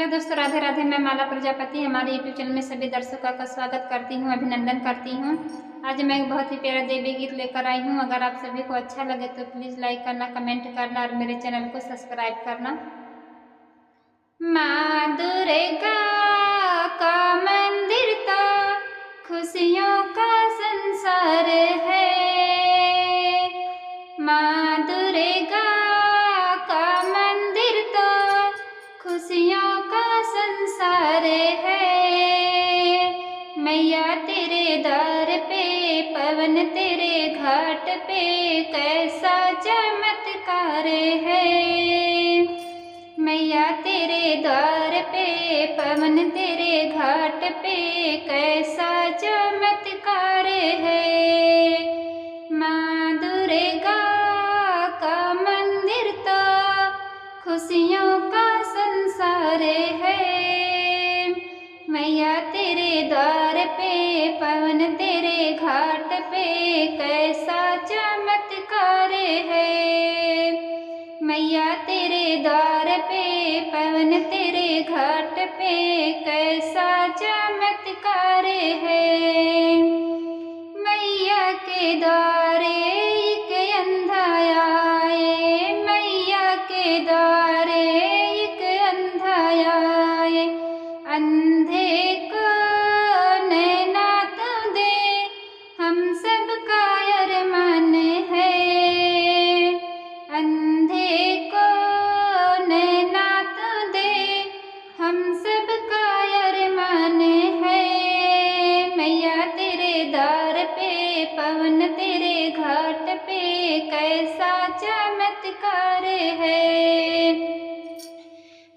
Hello दोस्तों, राधे राधे। मैं माला प्रजापति हमारे यूट्यूब चैनल में सभी दर्शकों का स्वागत करती हूँ, अभिनंदन करती हूँ। आज मैं एक बहुत ही प्यारा देवी गीत लेकर आई हूँ। अगर आप सभी को अच्छा लगे तो प्लीज़ लाइक करना, कमेंट करना और मेरे चैनल को सब्सक्राइब करना। माँ दुर्गा का मंदिर तो खुशियों का संसार है। माँ दुर्गा का मंदिर तो खुशियों का संसार है। मैया तेरे द्वार पे, पवन तेरे घाट पे कैसा चमत्कार है। मैया तेरे द्वार पे, पवन तेरे घाट पे कैसा चमत्कार है। माँ दुर्गा का मंदिर तो खुशियों का संसार है। मैया तेरे द्वार पे, पवन तेरे घाट पे कैसा चमत्कार है। मैया तेरे द्वार पे, पवन तेरे घाट पे कैसा चमत्कार है। मैया के द्वारे एक अंधा आए, मैया के द्वारे एक अंधा आए। अंधे को नैना तो दे, हम सब का अरमान है। अंधे को नैना तो दे, हम सब का अरमान है। मैया तेरे द्वार पे, पवन तेरे घाट पे कैसा चमत्कार है।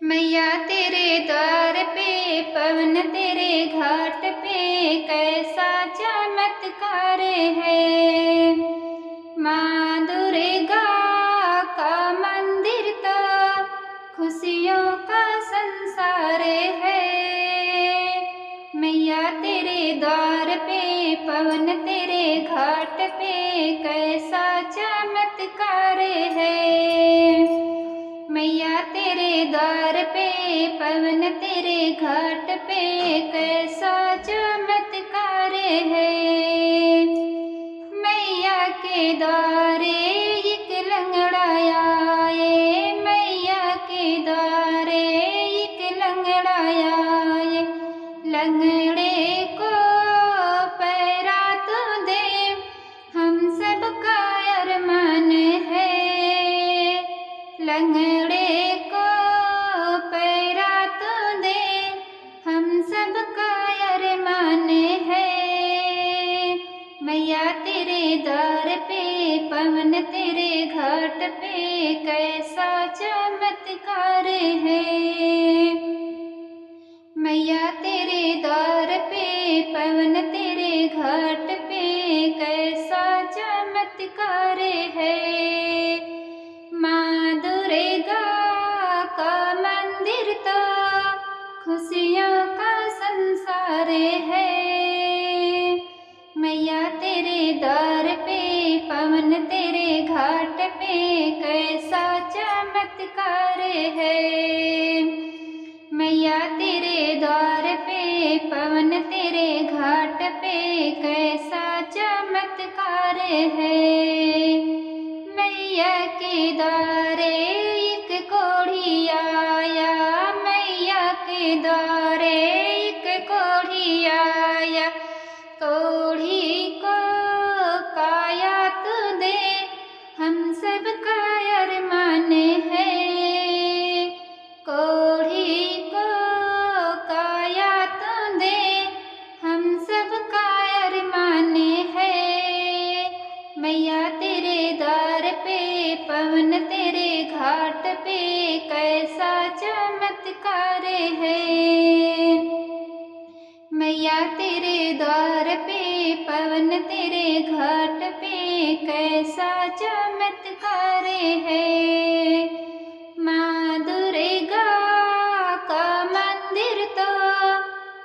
मैया तेरे द्वार पे, पवन तेरे घाट पे कैसा चमत्कार है। माँ दुर्गा का मंदिर तो खुशियों का संसार है। मैया तेरे द्वार पे, पवन तेरे घाट पे कैसा चमत्कार है। मैया तेरे द्वार पे, पवन तेरे घाट पे कैसा चमत्कार है। मैया के द्वारे एक लंगड़ा आए, मैया के द्वारे एक लंगड़ा आए। लंगड़े को पैरा तो दे, हम सब का अरमान है। लंगड़े को पैरा तो दे, हम सब का अरमान है। मैया तेरे द्वार पे, पवन तेरे घाट पे कैसा चमत्कार है। मैया तेरे द्वार पे, पवन तेरे घाट पे कैसा चमत्कार है। माँ दुर्गा का मंदिर तो खुशियों का संसार है। मैया तेरे द्वार पे, पवन तेरे घाट पे कैसा चमत्कार है। मैया तेरे द्वार पे, पवन तेरे घाट पे कैसा चमत्कार है। मैया के द्वारे एक कोढ़ी आया, मैया के द्वारे एक कोढ़ी आया। कोढ़ी को काया तो दे, हम सब का अरमान है। कोढ़ी को काया तो दे, हम सब का अरमान है। मैया तेरे द्वार पे, पवन तेरे घाट पे कैसा चमत्कार है। मैया तेरे द्वार पे, पवन तेरे घाट पे कैसा चमत्कार है। माँ दुर्गा का मंदिर तो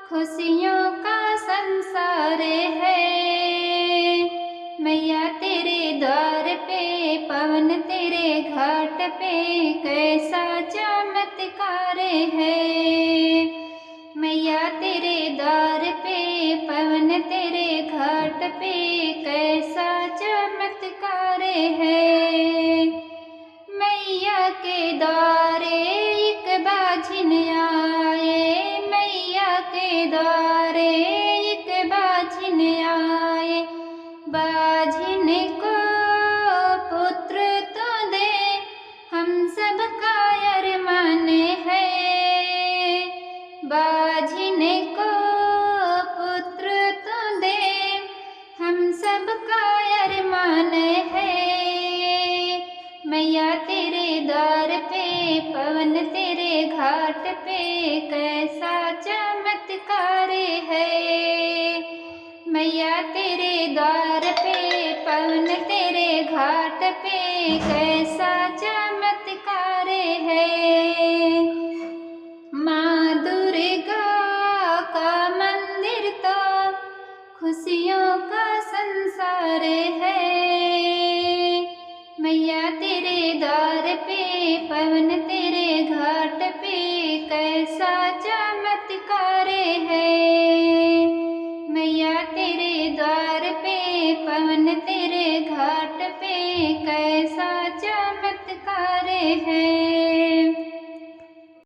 खुशियों का संसार है। मैया तेरे द्वार पे, पवन तेरे घाट पे कैसा चमत्कार है। पे कैसा चमत्कार है। मैया के द्वारे एक बाझिन आए, मैया के द्वारे एक बाझिन आए। बाझिन को पुत्र तो दे, हम सब का अरमान है। बाझिन को पुत्र तो दे, हम सब का अरमान है। मैया तेरे द्वार पे, पवन तेरे घाट पे कैसा चमत्कार है। मैया तेरे द्वार पे, पवन तेरे घाट पे कैसा चमत्कार है। माँ दुर्गा का मंदिर तो खुशियों का संसार है। मैया तेरे द्वार पे, पवन तेरे घाट पे कैसा चमत्कार है। मैया तेरे द्वार पे, पवन तेरे घाट पे कैसा चमत्कार है।